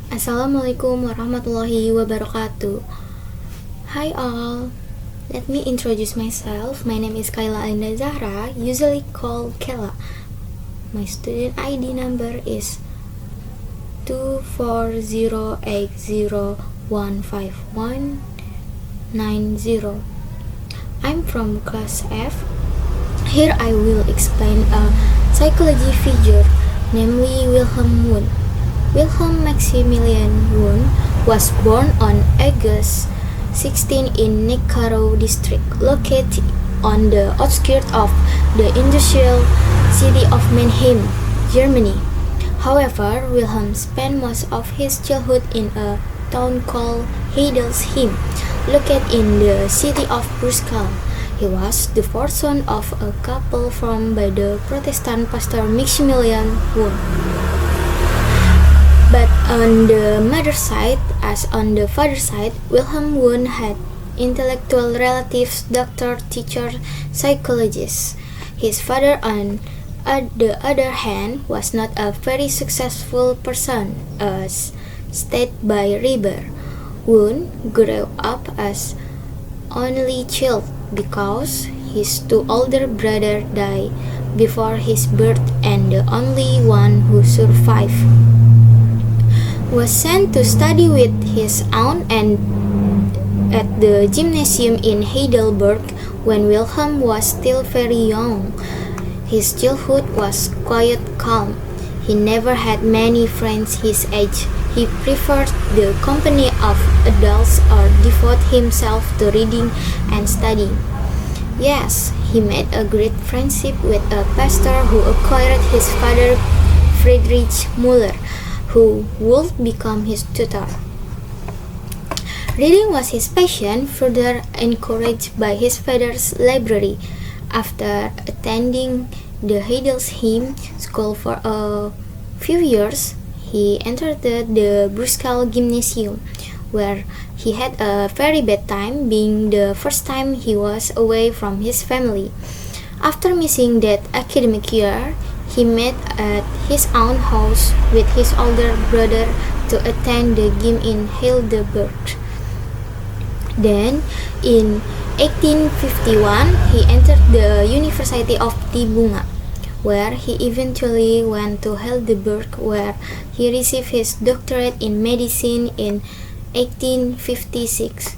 Assalamualaikum warahmatullahi wabarakatuh. Hi all, let me introduce myself. My name is Kayla Alinda Zahra, usually called Kela. My student ID number is 24080159190. I'm from class F. Here I will explain a psychology figure, namely Wilhelm Wundt. Wilhelm Maximilian Wundt was born on August 16 in Neckarau district, located on the outskirts of the industrial city of Mannheim, Germany. However, Wilhelm spent most of his childhood in a town called Heidelsheim, located in the city of Brussels. He was the fourth son of a couple formed by the Protestant pastor Maximilian Wundt. But on the mother's side, as on the father's side, Wilhelm Wundt had intellectual relatives, doctor, teacher, psychologists. His father, on the other hand, was not a very successful person, as stated by Reber. Wundt grew up as only child because his two older brothers died before his birth, and the only one who survived was sent to study with his aunt and at the gymnasium in Heidelberg when Wilhelm was still very young. His childhood was quite calm. He never had many friends his age. He preferred the company of adults or devoted himself to reading and studying. Yes, he made a great friendship with a pastor who acquired his father Friedrich Müller, who would become his tutor. Reading was his passion, further encouraged by his father's library. After attending the Heidelsheim school for a few years, he entered the Brussels Gymnasium, where he had a very bad time, being the first time he was away from his family. After missing that academic year, he met at his own house with his older brother to attend the gym in Heidelberg. Then, in 1851, he entered the University of Tübingen, where he eventually went to Heidelberg, where he received his doctorate in medicine in 1856.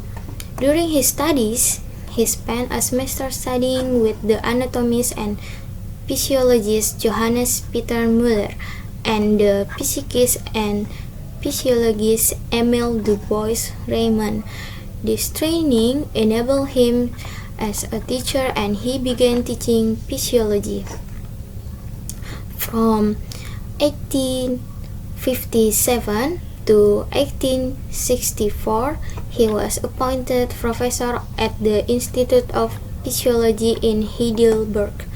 During his studies, he spent a semester studying with the anatomist and physiologist Johannes Peter Müller and the physicist and physiologist Emile Du Bois-Reymond. This training enabled him as a teacher, and he began teaching physiology. From 1857 to 1864, he was appointed professor at the Institute of Physiology in Heidelberg.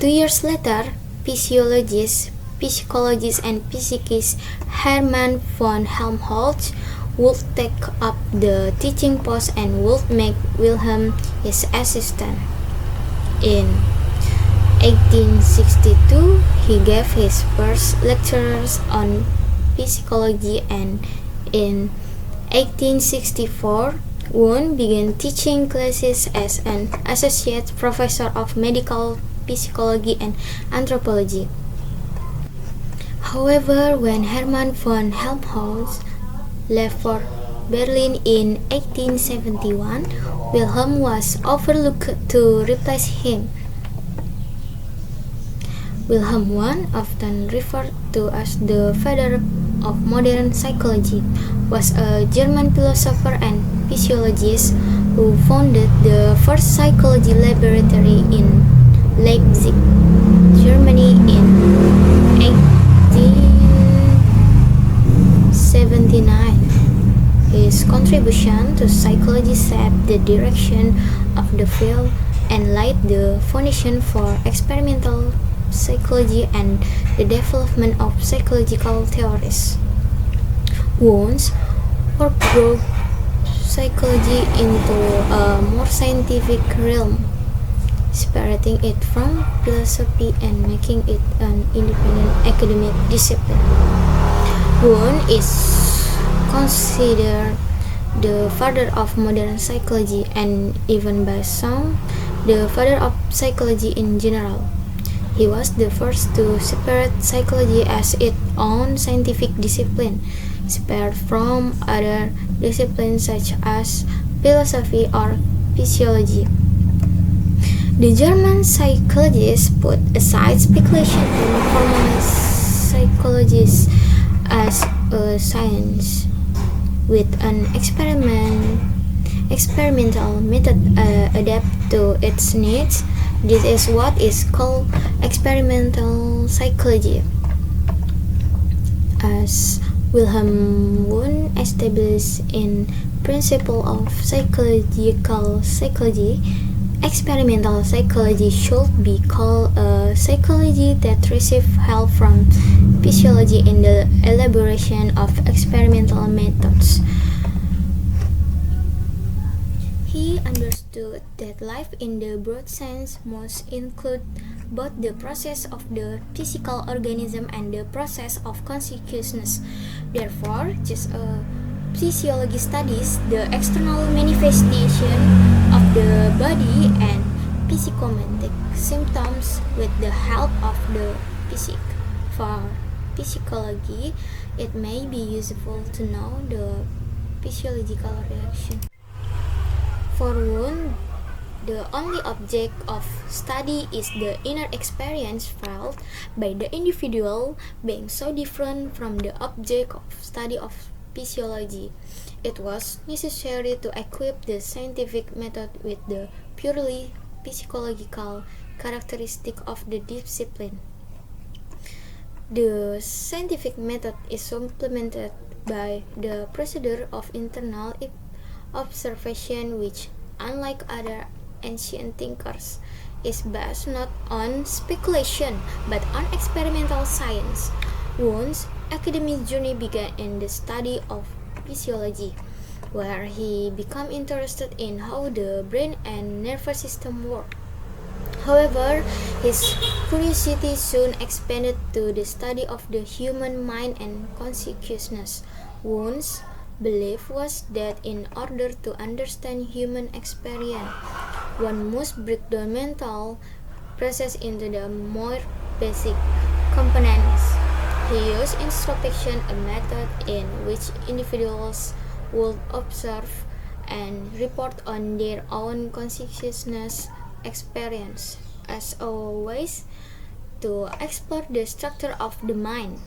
2 years later, physiologist, psychologist, and physicist Hermann von Helmholtz would take up the teaching post and would make Wilhelm his assistant. In 1862, he gave his first lectures on psychology, and in 1864, Wundt began teaching classes as an associate professor of medical psychology and anthropology. However, when Hermann von Helmholtz left for Berlin in 1871, Wilhelm was overlooked to replace him. Wilhelm Wundt, often referred to as the father of modern psychology, was a German philosopher and physiologist who founded the first psychology laboratory in Leipzig, Germany in 1879. His contribution to psychology set the direction of the field and laid the foundation for experimental psychology and the development of psychological theories. Wundt's work brought psychology into a more scientific realm, separating it from philosophy and making it an independent academic discipline. Wundt is considered the father of modern psychology and even by some, the father of psychology in general. He was the first to separate psychology as its own scientific discipline, separate from other disciplines such as philosophy or physiology. The German psychologists put aside speculation and formalized psychology as a science with an experimental method adapted to its needs. This is what is called experimental psychology. As Wilhelm Wundt established in Principle of Psychological Psychology, experimental psychology should be called a psychology that receives help from physiology in the elaboration of experimental methods. He understood that life in the broad sense must include both the process of the physical organism and the process of consciousness. Therefore, just physiology studies the external manifestation of the body and psychosomatic symptoms with the help of the psyche. For psychology, it may be useful to know the physiological reaction. For Wundt, the only object of study is the inner experience felt by the individual, being so different from the object of study of physiology. It was necessary to equip the scientific method with the purely psychological characteristic of the discipline. The scientific method is supplemented by the procedure of internal observation, which, unlike other ancient thinkers, is based not on speculation but on experimental science. Wundt's academic journey began in the study of physiology, where he became interested in how the brain and nervous system work. However, his curiosity soon expanded to the study of the human mind and consciousness. Wundt's belief was that in order to understand human experience, one must break down mental process into the more basic components. He used introspection, a method in which individuals would observe and report on their own consciousness experience as a way to explore the structure of the mind.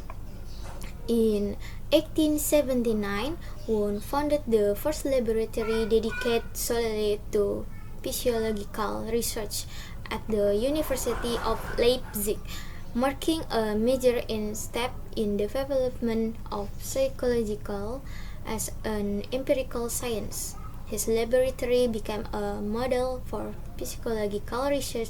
In 1879, Wundt founded the first laboratory dedicated solely to physiological research at the University of Leipzig, marking a major step in the development of psychological as an empirical science. His laboratory became a model for psychological research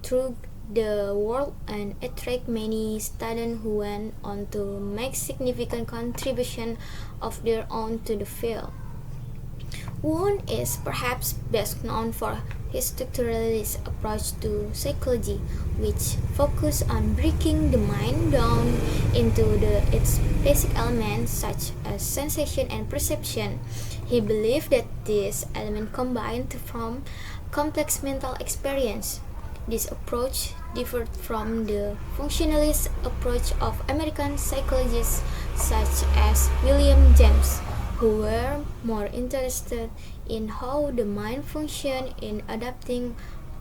through the world and attracted many students who went on to make significant contributions of their own to the field. Wundt is perhaps best known for his structuralist approach to psychology, which focused on breaking the mind down into its basic elements such as sensation and perception. He believed that these elements combine to form complex mental experience. This approach differed from the functionalist approach of American psychologists such as William James, who were more interested in how the mind functioned in adapting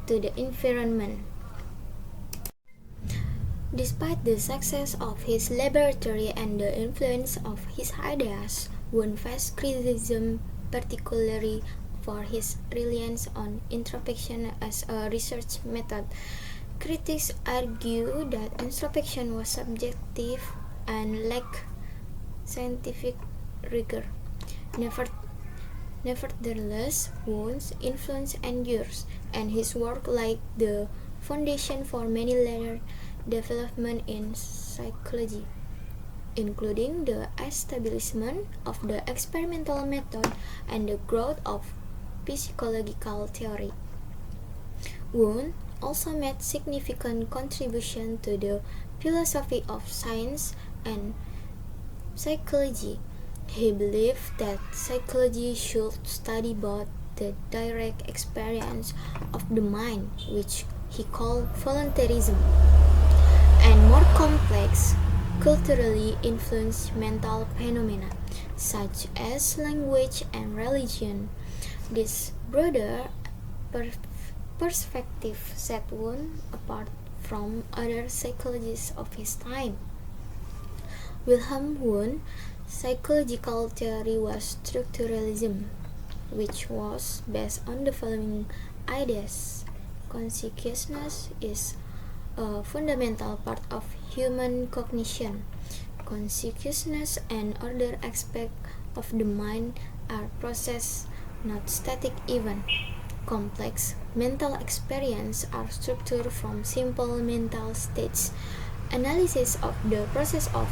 to the environment. Despite the success of his laboratory and the influence of his ideas, Wundt faced criticism, particularly for his reliance on introspection as a research method. Critics argue that introspection was subjective and lacked scientific rigor. Nevertheless, Wundt's influence endures, and his work laid the foundation for many later developments in psychology, including the establishment of the experimental method and the growth of psychological theory. Wundt also made significant contributions to the philosophy of science and psychology. He believed that psychology should study both the direct experience of the mind, which he called voluntarism, and more complex, culturally influenced mental phenomena, such as language and religion. This broader perspective set Wundt apart from other psychologists of his time. Wilhelm Wundt's psychological theory was structuralism, which was based on the following ideas. Consciousness is a fundamental part of human cognition. Consciousness and other aspects of the mind are processes, not static events. Complex mental experiences are structured from simple mental states. Analysis of the process of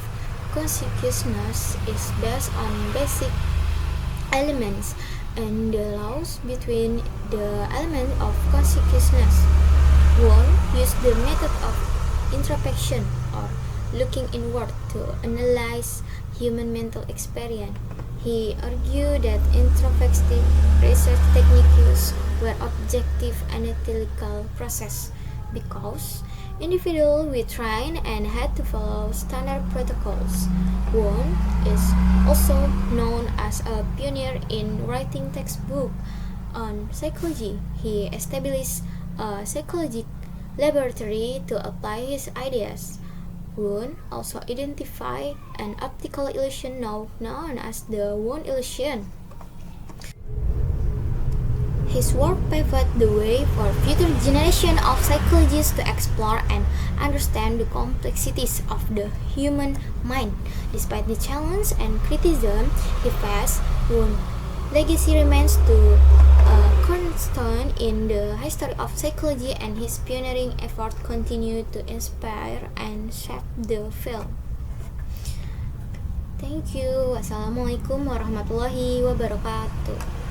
consciousness is based on basic elements and the laws between the elements of consciousness. Wundt used the method of introspection or looking inward to analyze human mental experience. He argued that introspective research techniques were objective analytical process because individuals were trained and had to follow standard protocols. Wundt is also known as a pioneer in writing textbooks on psychology. He established a psychological laboratory to apply his ideas. Wundt also identified an optical illusion now known as the Wundt illusion. His work paved the way for future generations of psychologists to explore and understand the complexities of the human mind. Despite the challenge and criticism he faced, Wundt's legacy remains a cornerstone in the history of psychology, and his pioneering efforts continue to inspire and shape the field. Thank you. Wassalamualaikum warahmatullahi wabarakatuh.